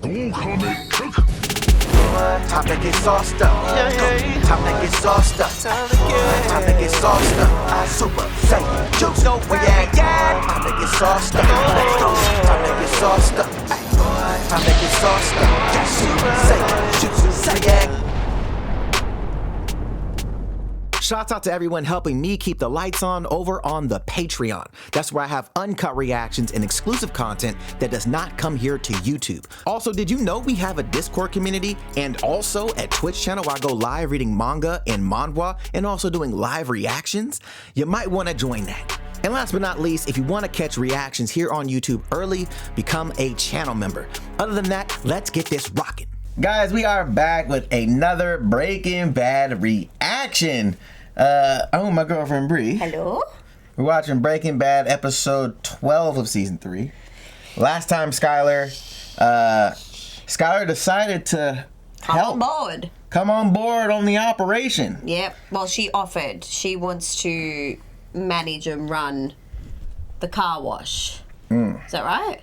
Time to get sauced up. Time to get sauced up. Time to get sauced up. Super Saiyan Jutsu. React. Time to get sauced up. Let's go. Time to get sauced up. Time to get sauced up. Super Saiyan Jutsu. React. Shouts out to everyone helping me keep the lights on over on the Patreon. That's where I have uncut reactions and exclusive content that does not come here to YouTube. Also, did you know we have a Discord community and also a Twitch channel where I go live reading manga and manhwa and also doing live reactions? You might want to join that. And last but not least, if you want to catch reactions here on YouTube early, become a channel member. Other than that, let's get this rocking. Guys, we are back with another Breaking Bad reaction. I'm with my girlfriend Bree. Hello. We're watching Breaking Bad episode 12 of season 3. Last time Skyler decided to Come on board on the operation. Yep. Well, she offered. She wants to manage and run the car wash. Is that right?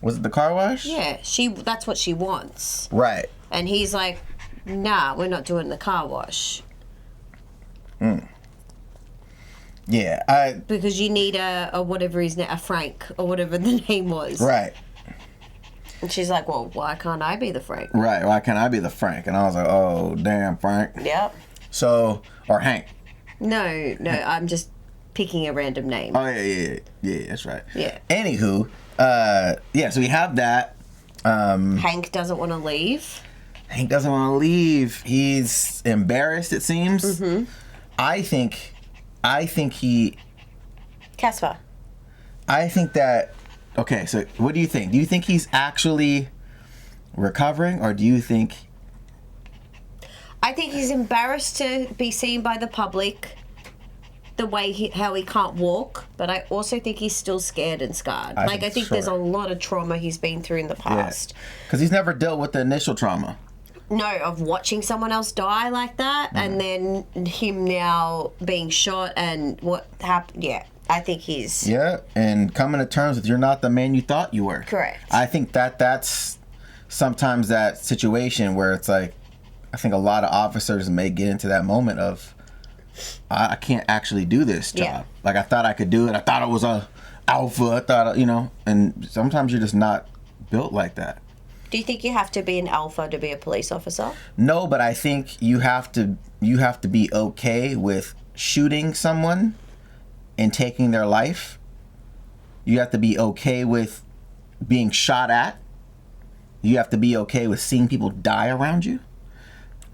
Was it the car wash? Yeah. That's what she wants. Right. And he's like, nah, we're not doing the car wash. Yeah, because you need a whatever his name, a Frank or whatever the name was. Right. And she's like, well, why can't I be the Frank? Right. Why can't I be the Frank? And I was like, oh, damn, Frank. Yep. So, or Hank. No, I'm just picking a random name. Oh yeah, that's right. Yeah. Anywho, so we have that. Hank doesn't want to leave. Hank doesn't want to leave. He's embarrassed, it seems. Mm-hmm. I think he... Casper. I think that... Okay, so what do you think? Do you think he's actually recovering, or do you think... I think he's embarrassed to be seen by the public the way how he can't walk, but I also think he's still scared and scarred. I think there's a lot of trauma he's been through in the past. Because he's never dealt with the initial trauma. No, of watching someone else die like that, and then him now being shot and what happened. Yeah, I think he's... Yeah, and coming to terms with you're not the man you thought you were. Correct. I think that's sometimes that situation where it's like, I think a lot of officers may get into that moment of, I can't actually do this job. Yeah. Like, I thought I could do it. I thought I was a alpha. I thought, and sometimes you're just not built like that. Do you think you have to be an alpha to be a police officer? No, but I think you have to be okay with shooting someone and taking their life. You have to be okay with being shot at. You have to be okay with seeing people die around you.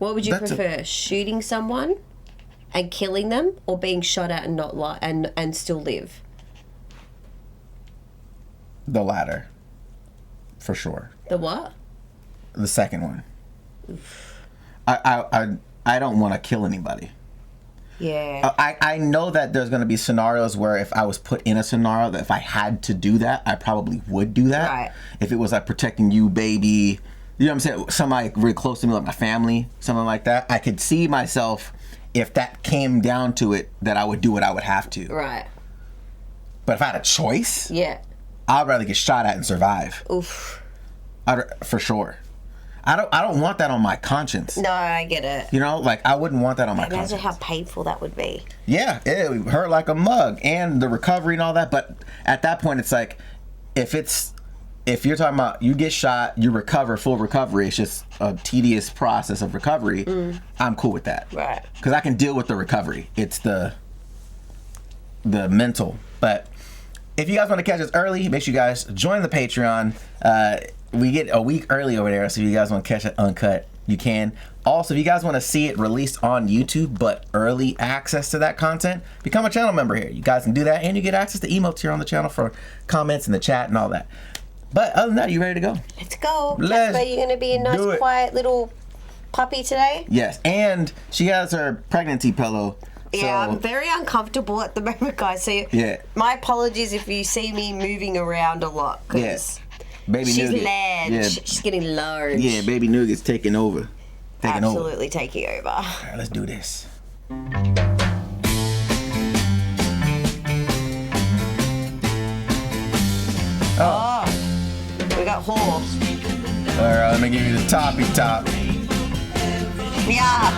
What would you prefer, shooting someone and killing them, or being shot at and not and still live? The latter, for sure. The what? The second one. I don't want to kill anybody. Yeah. I know that there's going to be scenarios where if I was put in a scenario that if I had to do that, I probably would do that. Right. If it was like protecting you, baby, you know what I'm saying? Somebody really close to me, like my family, something like that. I could see myself, if that came down to it, that I would do what I would have to. Right. But if I had a choice, yeah, I'd rather get shot at and survive. Oof. For sure. I don't want that on my conscience. No, I get it. You know, like I wouldn't want that on my conscience. Imagine how painful that would be. Yeah, it would hurt like a mug, and the recovery and all that. But at that point, it's like, if you're talking about you get shot, you recover, full recovery, it's just a tedious process of recovery. I'm cool with that. Right. Because I can deal with the recovery. It's the mental. But if you guys want to catch us early, make sure you guys join the Patreon. We get a week early over there, so if you guys want to catch it uncut, you can. Also, if you guys want to see it released on YouTube, but early access to that content, become a channel member here. You guys can do that, and you get access to emotes here on the channel for comments in the chat and all that. But other than that, you ready to go? Let's go. Let's Casper, you going to be a nice, quiet little puppy today? Yes, and she has her pregnancy pillow. Yeah, I'm very uncomfortable at the moment, guys. So yeah, my apologies if you see me moving around a lot. Yes. Baby she's Nougat. large. Yeah. She's getting large. Yeah, baby Nougat's taking over. Absolutely taking over. All right, let's do this. We got whore. Alright, let me give you the toppy top. Yeah.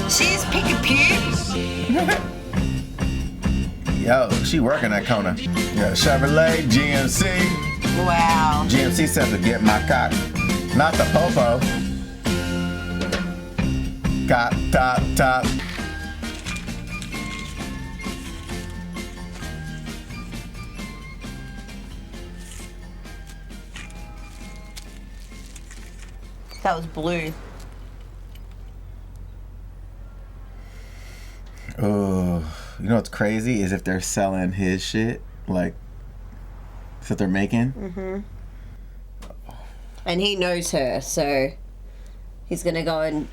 She's picking pubes. Yo, she working that corner. Yeah, Chevrolet, GMC. Wow. GMC said to get my cock. Not the popo. Cock, top, top. That was blue. Oh, you know what's crazy is if they're selling his shit, like, that they're making. Mm-hmm. And he knows her, so he's gonna go and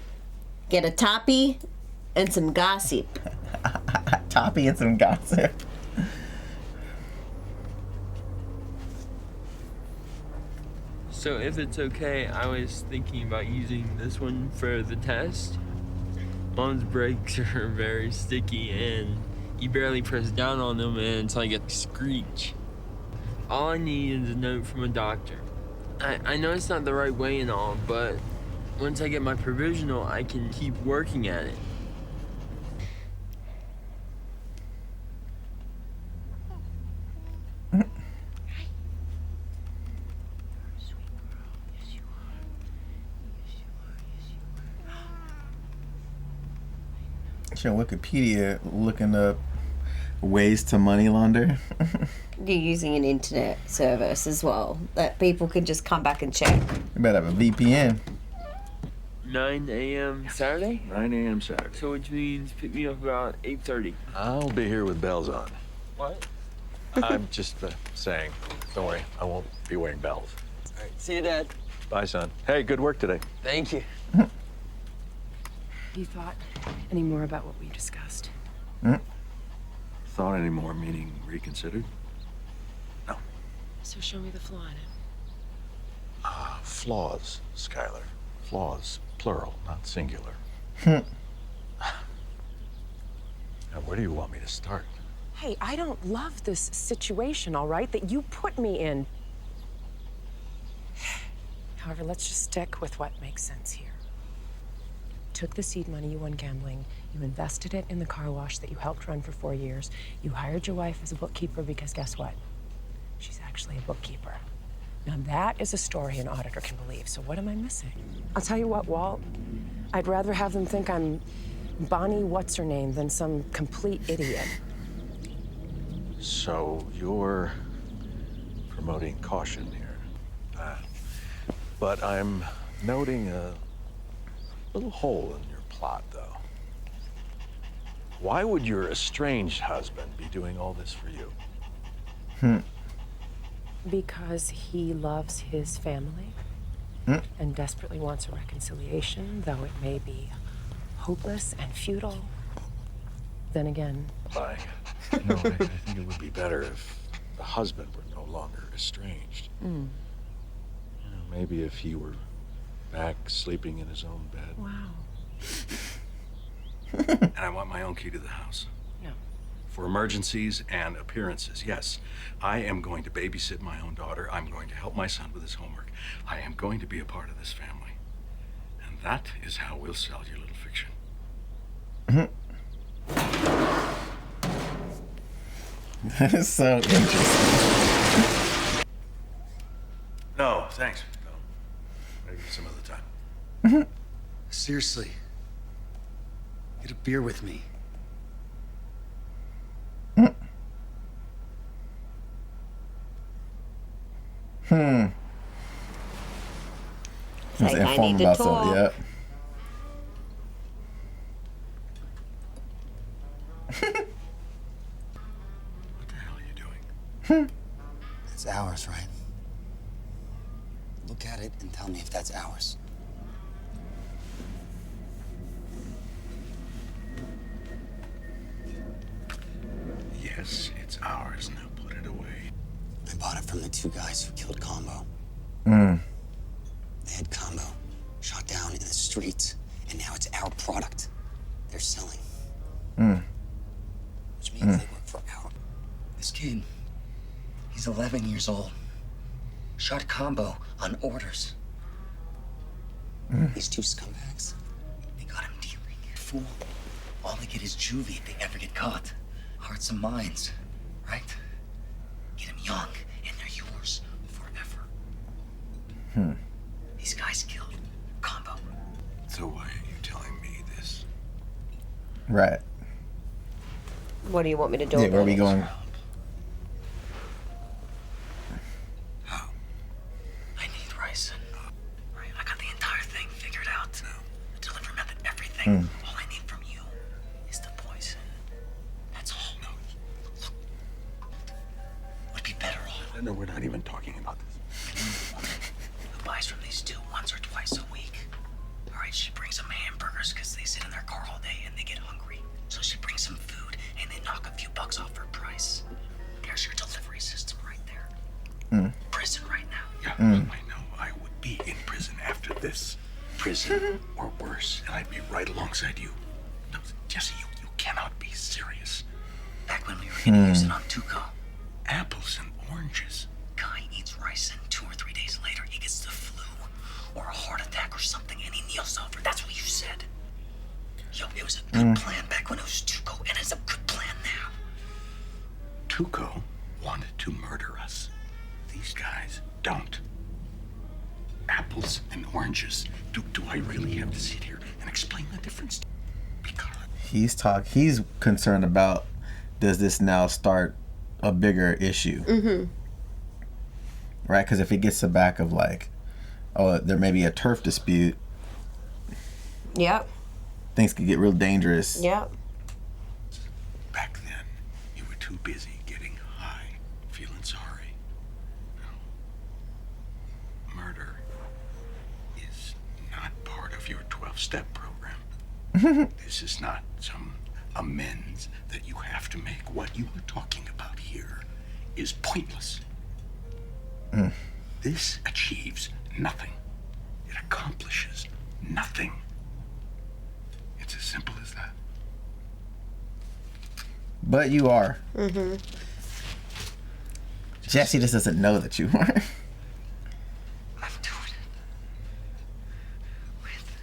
get a toppy and some gossip. Toppy and some gossip. So if it's okay, I was thinking about using this one for the test. Mom's brakes are very sticky and you barely press down on them until I get the screech. All I need is a note from a doctor. I know it's not the right way and all, but once I get my provisional, I can keep working at it. She on Wikipedia looking up ways to money launder. You're using an internet service as well that people can just come back and check. You better have a VPN. 9 a.m. Saturday? 9 a.m. Saturday. So which means pick me up about 8:30. I'll be here with bells on. What? I'm just saying. Don't worry, I won't be wearing bells. All right, see you, Dad. Bye, son. Hey, good work today. Thank you. You thought any more about what we discussed? Thought any more, meaning reconsidered? No. So show me the flaw in it. Flaws, Skyler. Flaws, plural, not singular. Now, where do you want me to start? Hey, I don't love this situation, all right, that you put me in. However, let's just stick with what makes sense here. You took the seed money you won gambling, you invested it in the car wash that you helped run for 4 years, you hired your wife as a bookkeeper because guess what? She's actually a bookkeeper. Now that is a story an auditor can believe, so what am I missing? I'll tell you what, Walt, I'd rather have them think I'm Bonnie what's-her-name than some complete idiot. So you're promoting caution here. But I'm noting a little hole in your plot, though. Why would your estranged husband be doing all this for you? Because he loves his family and desperately wants a reconciliation, though it may be hopeless and futile. Then again, I think it would be better if the husband were no longer estranged. You know, maybe if he were back sleeping in his own bed. wow. And I want my own key to the house. No. For emergencies and appearances, yes. I am going to babysit my own daughter. I'm going to help my son with his homework. I am going to be a part of this family. And that is how we'll sell your little fiction. That is so interesting. No, thanks. No. Maybe some other time. Seriously. Get a beer with me. Like, I need to talk. Yep. What the hell are you doing? It's ours, right? Look at it and tell me if that's ours. Yes, it's ours. Now put it away. I bought it from the two guys who killed Combo. They had Combo shot down in the streets, and now it's our product they're selling. Which means they work for our... This kid, he's 11 years old. Shot combo on orders. These two scumbags, they got him dealing. Fool. All they get is juvie if they ever get caught. Hearts and minds, right? Get them young, and they're yours forever. These guys killed combo. So why are you telling me this? Right. What do you want me to do? Yeah, where are we going? How? I need rice. Right, I got the entire thing figured out. The delivery method, everything. All I need from you is the poison. That's all. No. Would be better off. No, we're not even talking about this. Who buys from these two once or twice a week? All right, she brings them hamburgers because they sit in their car all day and they get hungry. So she brings some food and they knock a few bucks off her price. There's your delivery system right there. Prison right now. Yeah, I know. I would be in prison after this. Prison or worse, and I'd be right alongside you. No, Jesse, you cannot be serious. Back when we were gonna use it on Tuco. Apples and oranges. Guy eats rice and 2 or 3 days later he gets the flu or a heart attack or something and he kneels over. That's what you said. Yo, it was a good plan back when it was Tuco, and it's a good plan now. Tuco wanted to murder us. These guys don't. Apples and oranges. Do I really have to sit here and explain the difference? Because He's concerned about, does this now start a bigger issue? Right? Because if it gets the back of like, oh, there may be a turf dispute, Yep. things could get real dangerous. Yep. back then, you were too busy getting high, feeling sorry. No. Murder is not part of your 12-step program. This is not some amends that you have to make. What you are talking about here is pointless. This achieves nothing. It accomplishes nothing. It's as simple as that. But you are. Jesse just doesn't know that you are. I'm doing it. With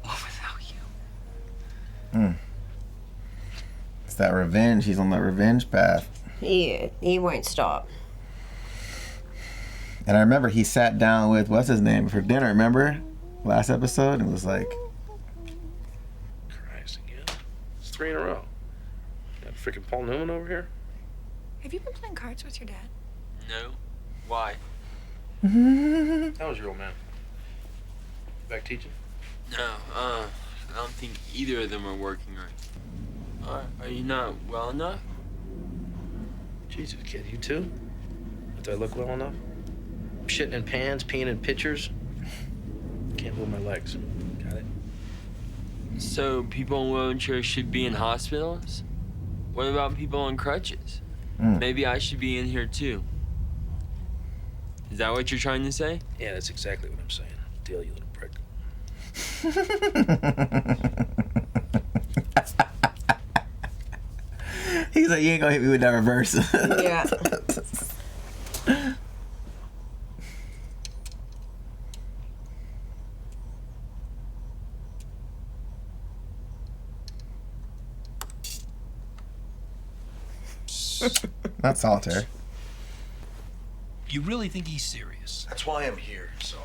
or without you. It's that revenge. He's on that revenge path. He won't stop. And I remember he sat down with, what's his name, for dinner, remember? Last episode? And was like, Christ again. It's 3 in a row. Got freaking Paul Newman over here. Have you been playing cards with your dad? No? Why? That was your old man. Back teaching? No, I don't think either of them are working right. Are you not well enough? Jesus, kid, you too? Do I look well enough? Shitting in pans, peeing in pitchers. Can't move my legs. Got it? So people in wheelchairs should be in hospitals? What about people on crutches? Maybe I should be in here too. Is that what you're trying to say? Yeah, that's exactly what I'm saying. Deal, you little prick. he's like, you ain't gonna hit me with that reverse. Yeah. Not solitaire. You really think he's serious? That's why I'm here, so.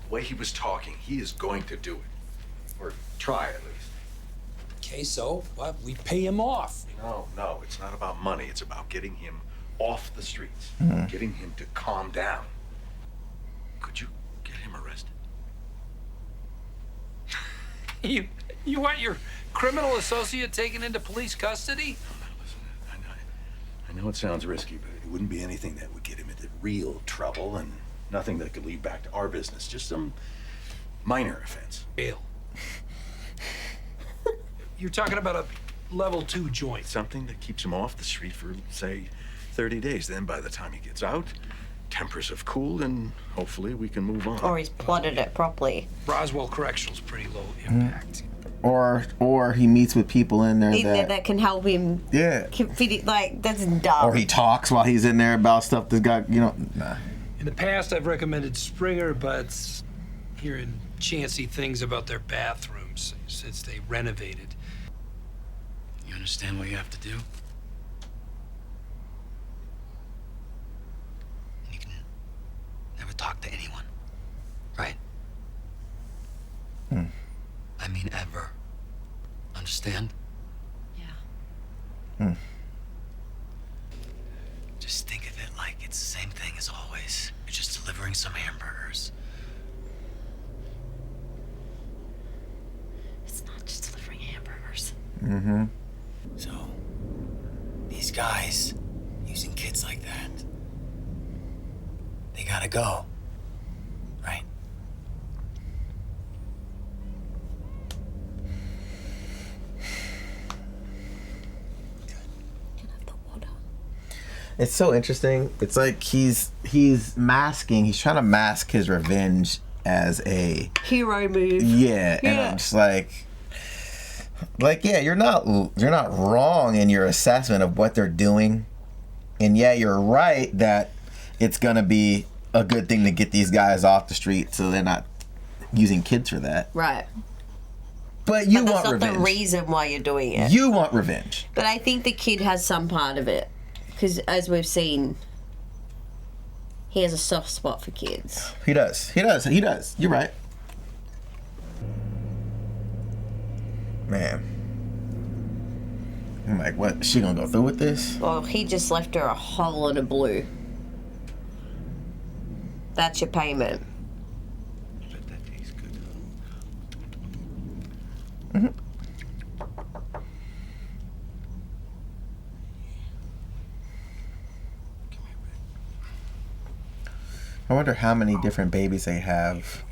The way he was talking, he is going to do it. Or try, at least. Okay, so what? We pay him off. No, it's not about money. It's about getting him off the streets. Getting him to calm down. Could you get him arrested? You want your criminal associate taken into police custody? No, listen. I know it sounds risky, but it wouldn't be anything that would get him into real trouble, and nothing that could lead back to our business. Just some minor offense. Bail. You're talking about a level 2 joint. Something that keeps him off the street for, say, 30 days. Then by the time he gets out, tempers have cooled, and hopefully we can move on. Or he's plotted it properly. Roswell Correctional's pretty low impact. Or he meets with people in there That can help him. yeah. Like, that's dumb. Or he talks while he's in there about stuff that's got, nah. In the past, I've recommended Springer, but hearing chancy things about their bathrooms since they renovated. You understand what you have to do? You can never talk to anyone, right? I mean, ever. Understand? Yeah. Just think of it like it's the same thing as always. You're just delivering some hamburgers. It's not just delivering hamburgers. So, these guys using kids like that, they gotta go, right? It's so interesting. It's like he's masking. He's trying to mask his revenge as a hero move. Yeah, and I'm just like yeah, you're not wrong in your assessment of what they're doing, and yeah, you're right that it's gonna be a good thing to get these guys off the street so they're not using kids for that. Right. But you But want that's not revenge. the reason why you're doing it. You want revenge. But I think the kid has some part of it. Because as we've seen, he has a soft spot for kids. He does. You're right. Man. I'm like, what? Is she gonna go through with this? Well, he just left her a hole in a blue. That's your payment. I wonder how many different babies they have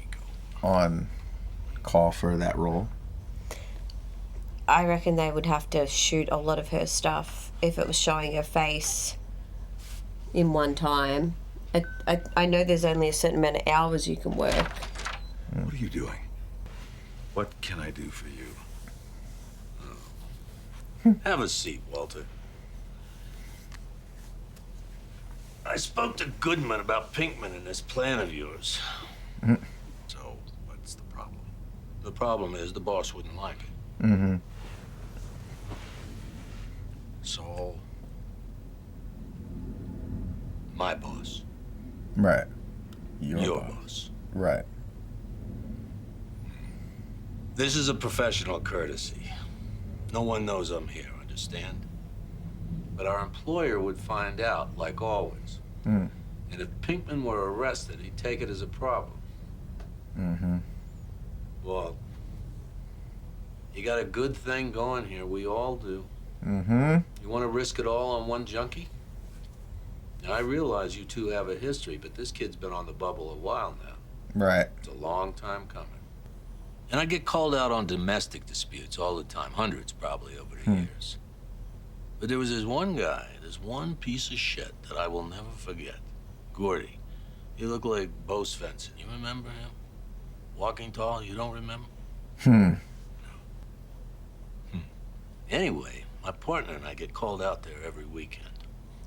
on call for that role. I reckon they would have to shoot a lot of her stuff if it was showing her face in one time. I know there's only a certain amount of hours you can work. What are you doing? What can I do for you? Have a seat, Walter. I spoke to Goodman about Pinkman and this plan of yours. So, what's the problem? The problem is the boss wouldn't like it. Saul? My boss. Right. Your boss. Right. This is a professional courtesy. No one knows I'm here, understand? But our employer would find out, like always. And if Pinkman were arrested, he'd take it as a problem. Well, you got a good thing going here. We all do. You want to risk it all on one junkie? Now, I realize you two have a history, but this kid's been on the bubble a while now. Right. It's a long time coming. And I get called out on domestic disputes all the time, hundreds probably over the years. But there was this one guy, this one piece of shit that I will never forget. Gordy. He looked like Bo Svensson. You remember him? Walking tall, you don't remember? Anyway, my partner and I get called out there every weekend.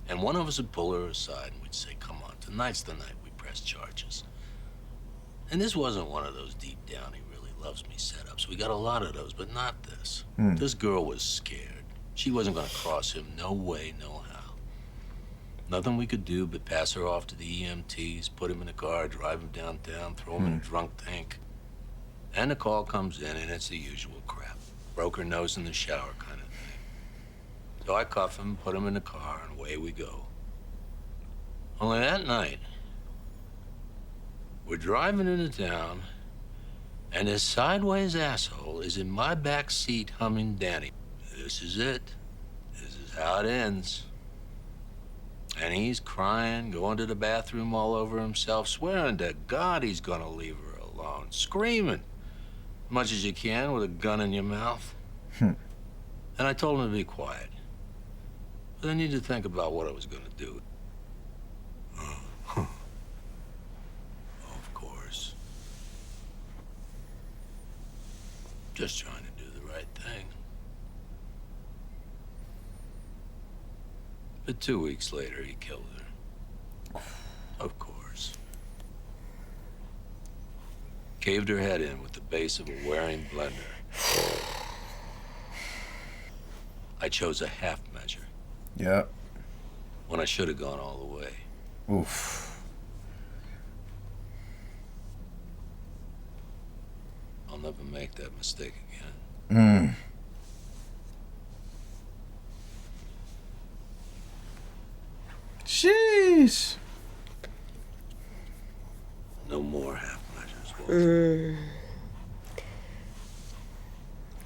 And one of us would pull her aside and we'd say, come on, tonight's the night we press charges. And this wasn't one of those deep down, he really loves me setups. We got a lot of those, but not this. This girl was scared. She wasn't gonna cross him, no way, no how. Nothing we could do but pass her off to the EMTs, put him in a car, drive him downtown, throw him in a drunk tank. And the call comes in and it's the usual crap. Broke her nose in the shower kind of thing. So I cuff him, put him in the car, and away we go. Only that night, we're driving into town, and this sideways asshole is in my back seat humming Danny. This is it. This is how it ends. And he's crying, going to the bathroom all over himself, swearing to God he's gonna leave her alone, screaming much as you can with a gun in your mouth. And I told him to be quiet. But I needed to think about what I was gonna do. Of course. Just trying to do the right thing. But 2 weeks later, he killed her. Of course. caved her head in with the base of a wearing blender. I chose a half measure. Yep. When I should have gone all the way. Oof. I'll never make that mistake again. Sheesh. No more half measures, Walt.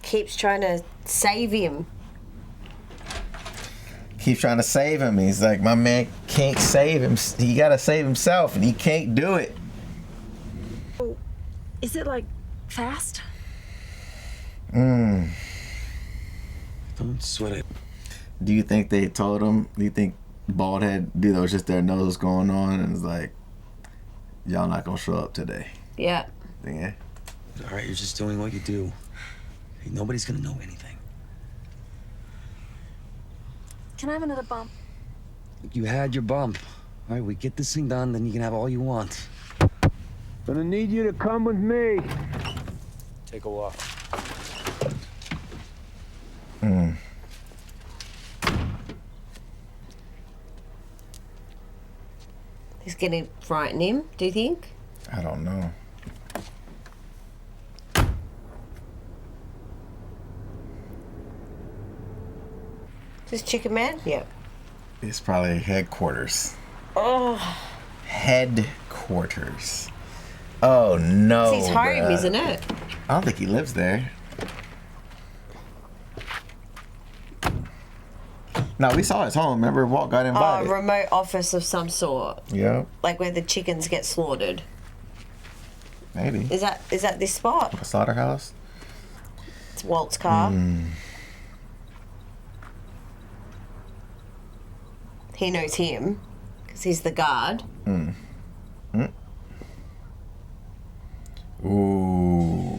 Keeps trying to save him. Keeps trying to save him. He's like, my man can't save him. He gotta save himself, and he can't do it. Is it like fast? Don't sweat it. Do you think they told him? Do you think bald head dude that was just there knows what's going on and is like, y'all not gonna show up today? Yeah. Yeah. All right, you're just doing what you do. Hey, nobody's gonna know anything. Can I have another bump? You had your bump. All right, we get this thing done, then you can have all you want. Gonna need you to come with me. Take a walk. He's gonna frighten him, do you think? I don't know. Is this Chicken Man? Yep. It's probably headquarters. Oh. Headquarters. Oh no. It's his home, bruh. isn't it? I don't think he lives there. No, we saw his home. Remember, Walt got Oh, invited. a remote office of some sort. Yeah, Like where the chickens get slaughtered. maybe. Is that this spot? A slaughterhouse? It's Walt's car. He knows him because he's the guard. Ooh.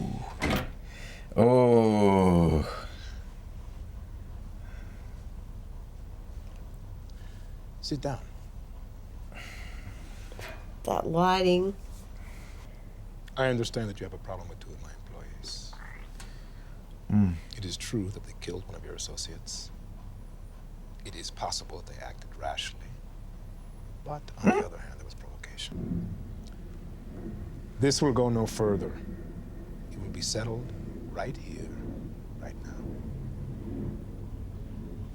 Oh. Sit down. That lighting. I understand that you have a problem with two of my employees. It is true that they killed one of your associates. It is possible that they acted rashly. But on the other hand, there was provocation. This will go no further. It will be settled right here, right now.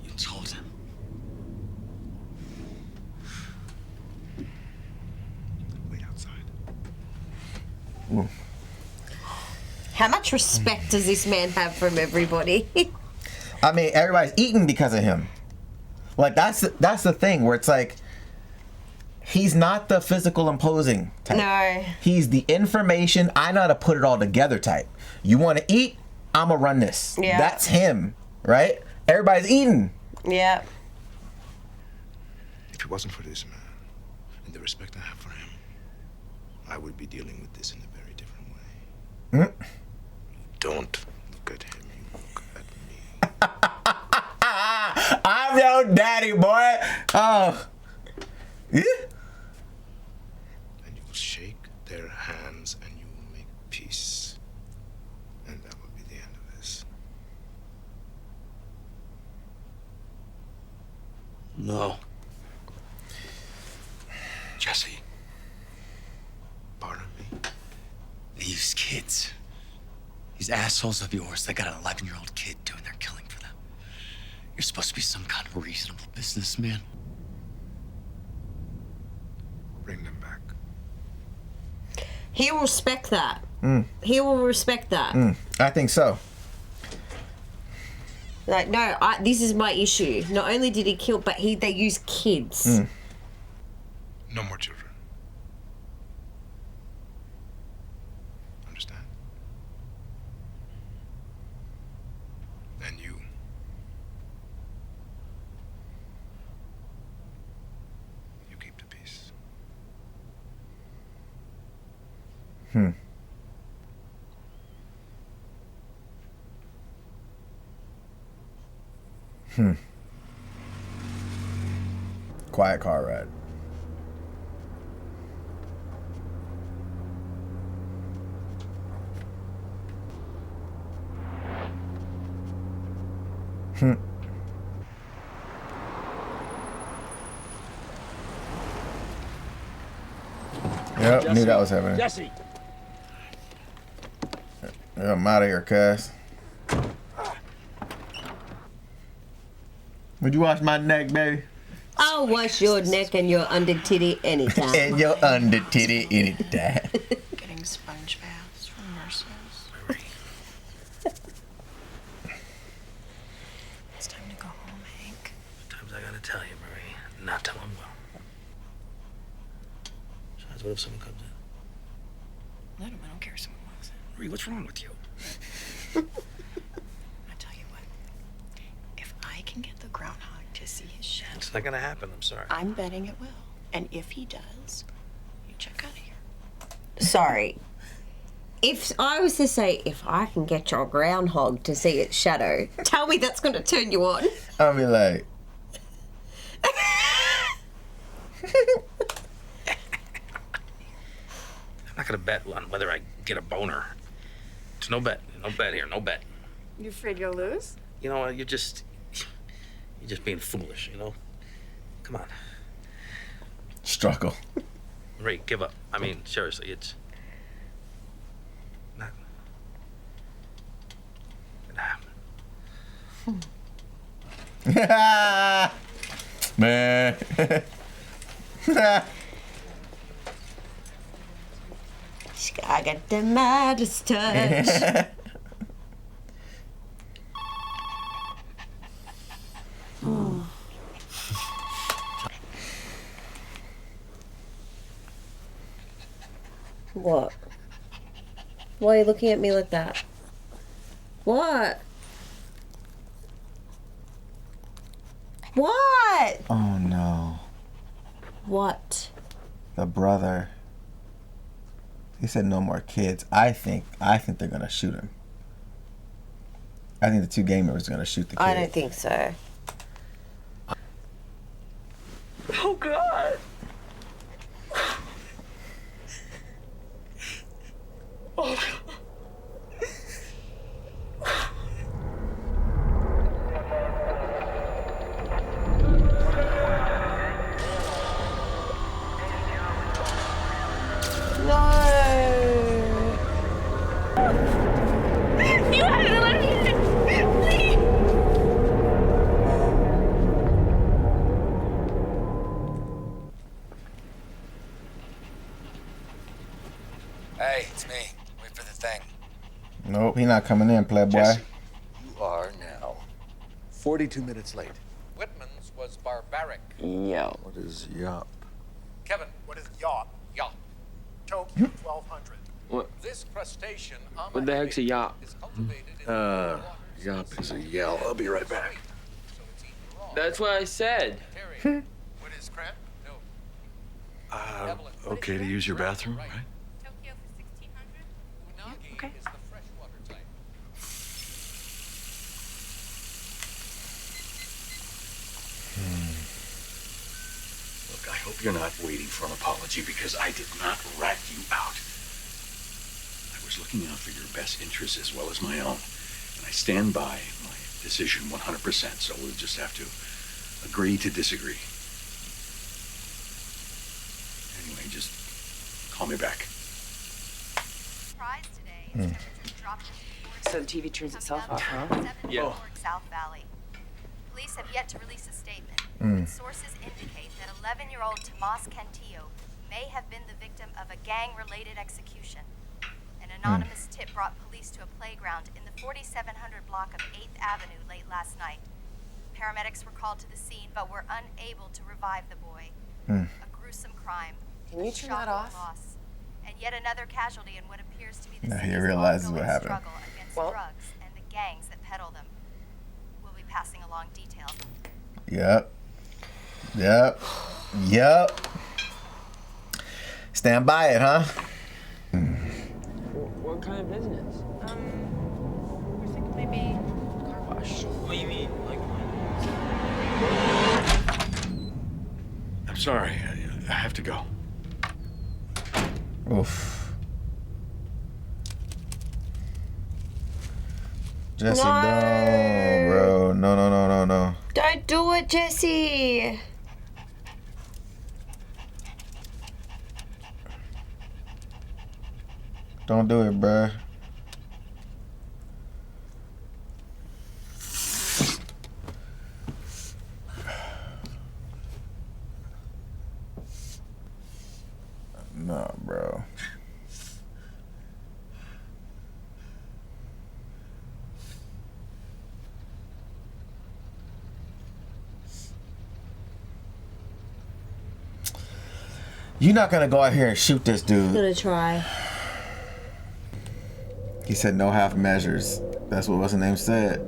You told him. Wait outside. How much respect does this man have from everybody? I mean, everybody's eating because of him. Like, that's the thing where it's like, he's not the physical imposing type. No. He's the information, I know how to put it all together type. You want to eat? I'ma run this. Yeah. That's him, right? Everybody's eating. Yeah. If it wasn't for this man and the respect I have for him, I would be dealing with this in a very different way. Don't look at him, you look at me. I'm your daddy, boy. Oh. Yeah. And you will shake their hands and you will make peace. And that will be the end of this. No. Jesse. Pardon me? These kids. These assholes of yours, they got an 11-year-old kid doing their killing for them. You're supposed to be some kind of reasonable businessman. Bring them back. He will respect that. He will respect that. I think so. Like, no, this is my issue. Not only did he kill, but they use kids. No more children. Understand? And you. You keep the peace. Quiet car ride. Yep, knew that was happening. Jesse. I'm out of here, cuz. Would you wash my neck, baby? I'll wash your neck and your under titty anytime. And your under titty anytime. Getting sponge baths from nurses. It's time to go home, Hank. Sometimes I gotta tell you, Marie, not till I'm well. Besides, what if someone comes in? Let him. I don't care if someone walks in. Marie, what's wrong with you? I tell you what. If I can get the groundhog to see his shed, It's not gonna happen, I'm sorry. I'm betting it will. And if he does, you check out of here. Sorry. If I was to say, if I can get your groundhog to see its shadow, tell me that's going to turn you on. I'll be like... I'm not gonna bet on whether I get a boner. It's no bet. No bet here. No bet. You afraid you'll lose? You know, you're just being foolish, you know? Come on. Struggle. Marie, give up. I mean, seriously, it's not gonna happen. Man. I got the Midas touch. What? Why are you looking at me like that? What? What? Oh no. What? The brother. He said no more kids. I think they're gonna shoot him. I think the two gang members are gonna shoot the kid. I don't think so. Oh, God. Oh, you had to let me. Hey, it's me. Wait for the thing. Nope, he not coming in, playboy. Jesse, you are now 42 minutes late. Whitman's was barbaric. Yo. What is yop? Kevin, what is yop? Yop. Tokyo 1200. What? This crustacean What the heck's a yop? is cultivated in Yop is a yell. I'll be right back. That's what I said. Terry, what is cramp? No. Okay to use your bathroom, right? Tokyo for 1600? Unagi Okay. is the freshwater type. Look, I hope you're not waiting for an apology because I did not rat you out. I was looking out for your best interests as well as my own, and I stand by my decision 100%, so we'll just have to agree to disagree. Anyway, just call me back. Surprise today. Temperatures dropped into the So the TV turns itself off, huh? Yeah. South Valley. Police have yet to release a statement. Mm. But sources indicate that 11-year-old Tomas Cantillo may have been the victim of a gang-related execution. An anonymous tip brought police to a playground in the 4700 block of 8th Avenue late last night. Paramedics were called to the scene but were unable to revive the boy. A gruesome crime. Can you turn shock that and off? loss. And yet another casualty in what appears to be the Now he city's realizes what ongoing happened. struggle against Well- drugs and the gangs that peddle them. We'll be passing along details. Yep. Stand by it, huh? What kind of business? We think maybe car wash. What do you mean? Like, I'm sorry, I have to go. Oof. Jesse, No. no, bro. bro. No. Don't do it, Jesse. Don't do it, bruh. Nah, bro. You're not gonna go out here and shoot this dude. I'm gonna try. He said no half measures. That's what what's his name said.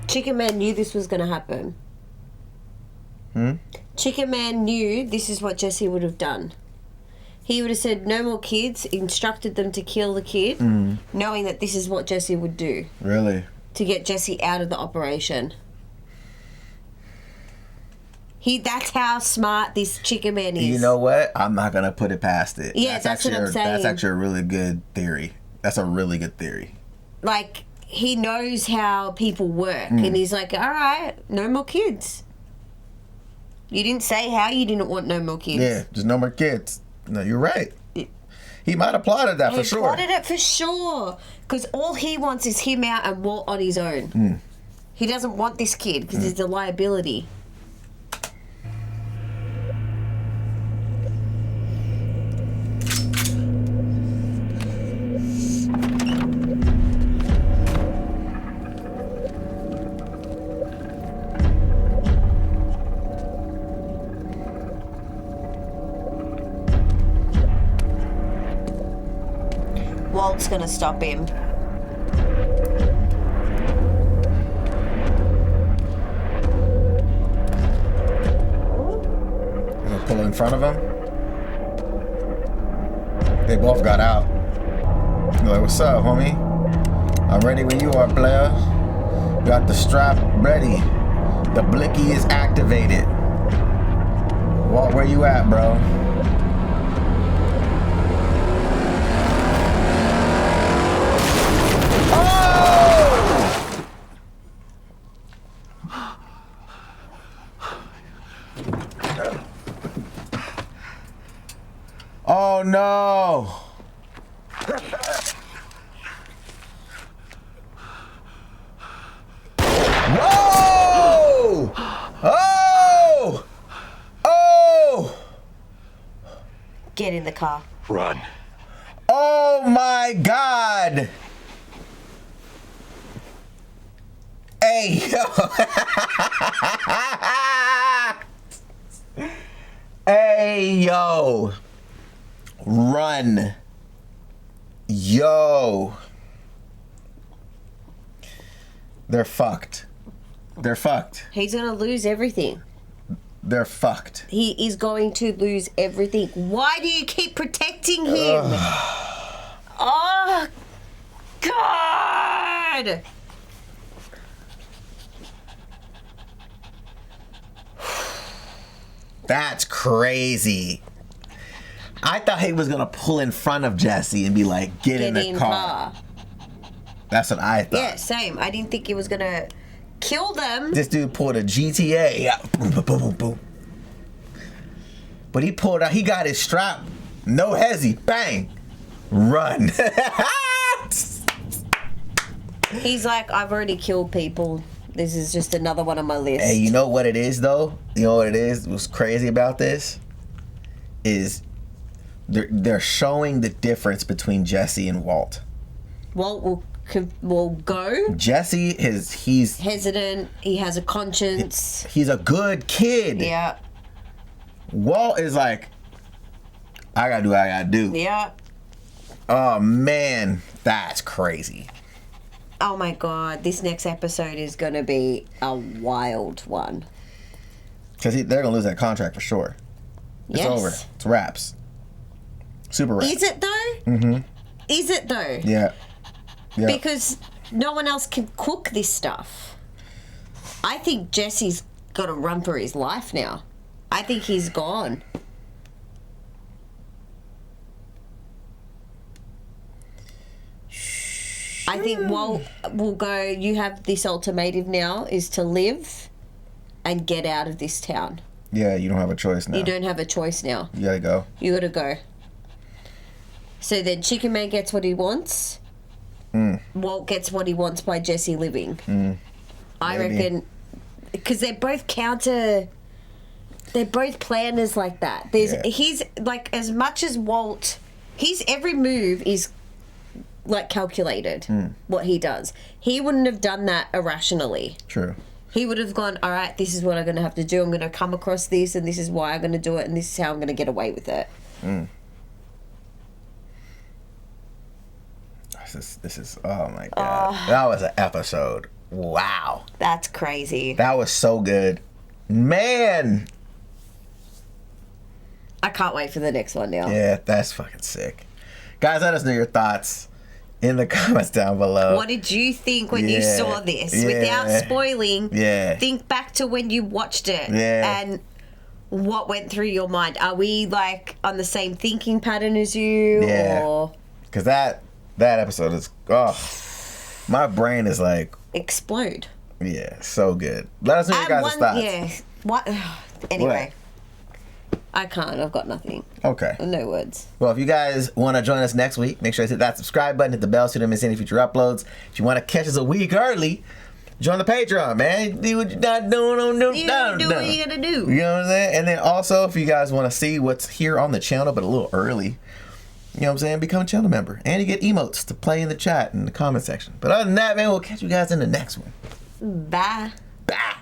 Chicken Man knew this was gonna happen. Chicken Man knew this is what Jesse would have done. He would have said no more kids, instructed them to kill the kid, knowing that this is what Jesse would do. Really? To get Jesse out of the operation. That's how smart this Chicken Man is. You know what? I'm not gonna put it past it. Yeah, that's what I'm saying. That's actually a really good theory. That's a really good theory. Like, he knows how people work, and he's like, all right, no more kids. You didn't say how you didn't want no more kids. Yeah, just no more kids. No, you're right. He might have plotted that for sure. He plotted it for sure. Because all he wants is him out and Walt on his own. He doesn't want this kid because he's a liability. Walt's gonna stop him. Gonna pull in front of him. They both got out. You're like, what's up, homie? I'm ready when you are, player. Got the strap ready. The blicky is activated. Walt, where you at, bro? Oh no! Whoa! Oh! Oh! Get in the car. Run. Oh my God! Hey, yo! Hey, yo! Run. Yo. They're fucked. They're fucked. He's gonna lose everything. They're fucked. He is going to lose everything. Why do you keep protecting him? Oh, God! That's crazy. I thought he was gonna pull in front of Jesse and be like, get in the car. That's what I thought. Yeah, same. I didn't think he was gonna kill them. This dude pulled a GTA. Yeah. Boom, boom, boom, boom, boom. But he pulled out, he got his strap. No hezzy. Bang. Run. He's like, I've already killed people. This is just another one on my list. Hey, you know what it is, though? You know what it is? What's crazy about this is they're showing the difference between Jesse and Walt. Walt will go. Jesse he's hesitant. He has a conscience. He's a good kid. Yeah. Walt is like, I gotta do what I gotta do. Yeah. Oh man, that's crazy. Oh my God, this next episode is gonna be a wild one. Because they're gonna lose that contract for sure. It's over. It's wraps. Super wraps. Is it though? Mm-hmm. Is it though? Yeah. Yeah. Because no one else can cook this stuff. I think Jesse's got to run for his life now. I think he's gone. think Walt will go, you have this ultimatum now, is to live and get out of this town. Yeah, you don't have a choice now. You don't have a choice now. You gotta go. You gotta go. So then Chicken Man gets what he wants. Walt gets what he wants by Jesse living. I reckon, because they're both they're both planners like that. He's like, as much as Walt, every move is like calculated, what he does. He wouldn't have done that irrationally. True. He would have gone, all right, this is what I'm going to have to do. I'm going to come across this, and this is why I'm going to do it, and this is how I'm going to get away with it. This is, oh my God. That was an episode. Wow. That's crazy. That was so good. Man. I can't wait for the next one now. Yeah, that's fucking sick. Guys, let us know your thoughts in the comments down below. What did you think when you saw this? Without spoiling, think back to when you watched it and what went through your mind. Are we like on the same thinking pattern as you? Yeah. Because that episode is, my brain is like... explode. Yeah, so good. Let us know your guys' thoughts. Yeah. What? Anyway. I can't. I've got nothing. Okay. No words. Well, if you guys want to join us next week, make sure you hit that subscribe button, hit the bell so you don't miss any future uploads. If you want to catch us a week early, join the Patreon, man. Do what you're not doing. Do what you gotta do. You know what I'm saying? And then also, if you guys want to see what's here on the channel, but a little early, you know what I'm saying? Become a channel member. And you get emotes to play in the chat in the comment section. But other than that, man, we'll catch you guys in the next one. Bye. Bye.